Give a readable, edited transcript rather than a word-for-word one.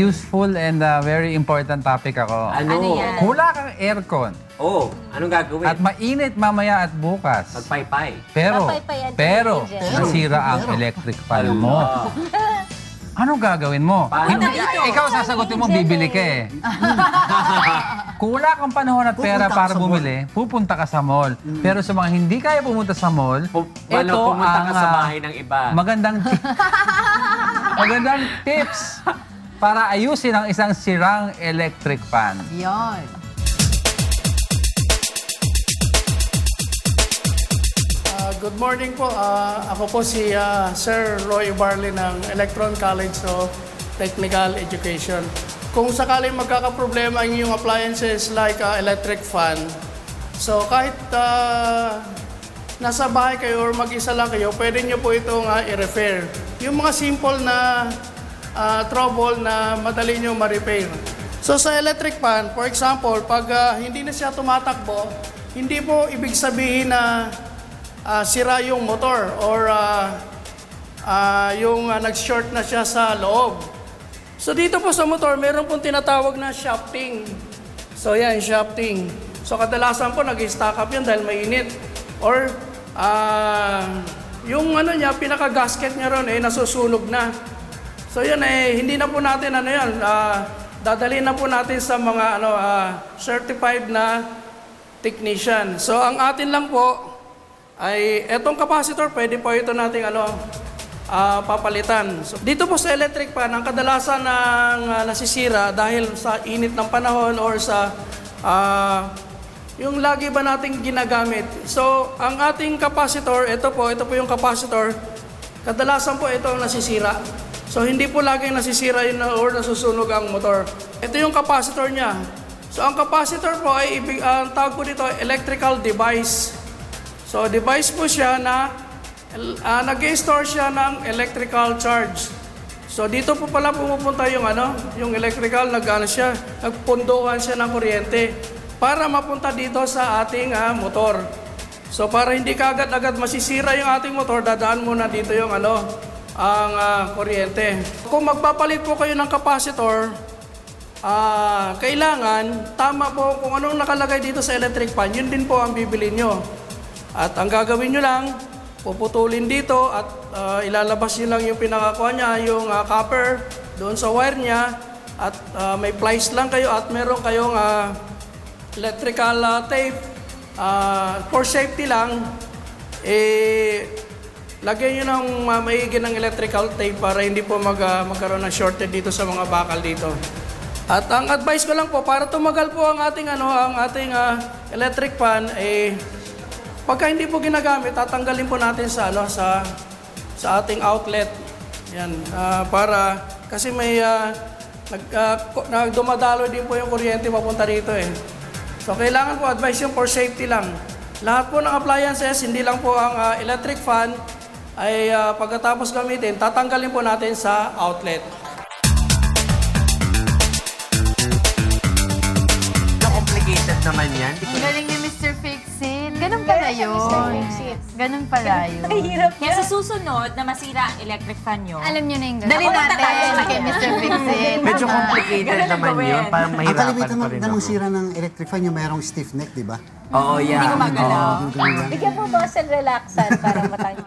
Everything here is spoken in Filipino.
useful and very important topic ako. Ano yan? Wala kang aircon Oh, anong gagawin? at mainit mamaya at bukas. Magpaypay. Pero, nasira ang electric fan mo. Anong gagawin mo? Paano? Ikaw sasagutin mo, bibili ka eh. Kung wala kang panahon at pera para bumili, pupunta ka sa mall. Pero sa mga hindi kaya pumunta sa mall, ito Pumunta ka ang sa bahay ng iba. magandang tips para ayusin ang isang sirang electric fan. Yon. Good morning po. Ako po si Sir Roy Barley ng Electron College of Technical Education. Kung sakaling magkakaproblema ang inyong appliances like electric fan, so kahit nasa bahay kayo or mag-isa lang kayo, pwede nyo po itong i-repair. Yung mga simple na trouble na madali nyo ma-repair. So sa electric fan, for example, pag hindi na siya tumatakbo, hindi po ibig sabihin na sira yung motor or yung nag-short na siya sa loob. So dito po sa motor, meron pong tinatawag na shafting. So yan, shafting. So kadalasan po nag-stack up yun dahil mainit. Or yung ano niya, pinaka-gasket niya ron nasusunog na. So yan hindi na po natin dadalhin na po natin sa mga certified na technician. So ang atin lang po ay etong capacitor, pwede po ito nating papalitan. So, dito po sa electric fan, ang kadalasan ng nasisira dahil sa init ng panahon or sa yung lagi ba nating ginagamit. So, ang ating capacitor, ito po yung capacitor, kadalasan po ito ang nasisira. So, hindi po laging nasisira yun or nasusunog ang motor. Ito yung capacitor niya. So, ang capacitor po ay, ang tawag po dito, electrical device. So, device po siya na nag-store siya ng electrical charge. So, dito po pala pumupunta yung electrical, nagpunduhan siya ng kuryente para mapunta dito sa ating motor. So, para hindi kaagad-agad masisira yung ating motor, dadaan muna dito yung ang kuryente. Kung magpapalit po kayo ng capacitor, kailangan, tama po, kung anong nakalagay dito sa electric fan, yun din po ang bibili nyo. At ang gagawin nyo lang, puputulin dito at ilalabas nyo lang yung pinakakuha niya, yung copper doon sa wire niya. At may plies lang kayo at meron kayong electrical tape. For safety lang, lagyan nyo ng maigi ng electrical tape para hindi po magkaroon ng shorted dito sa mga bakal dito. At ang advice ko lang po, para tumagal po ang ating, electric fan, pagka hindi po ginagamit, tatanggalin po natin sa ating outlet. Yan, para kasi may dumadalo din po yung kuryente papunta dito So kailangan po advice yung for safety lang. Lahat po ng appliances, hindi lang po ang electric fan ay pagkatapos gamitin, tatanggalin po natin sa outlet. Complicated naman yan. Ang galing ni Mr. Fix-It. Ganun pala yun. Ganun pala yun. Kaya sa susunod na masira ang electric fan nyo, Alam nyo na yung Dali Pumunta tayo natin sa kay kanya. Mr. Fix-It. Medyo complicated naman yun. Parang Ang mahirapan kalimitan pa rin ng ako. sira ng electric fan, yung mayroong stiff neck, di ba? Oo, yeah. hindi ko magalaw. Yung ganun lang. Bigyan mo ba sa relaxan para matanggal?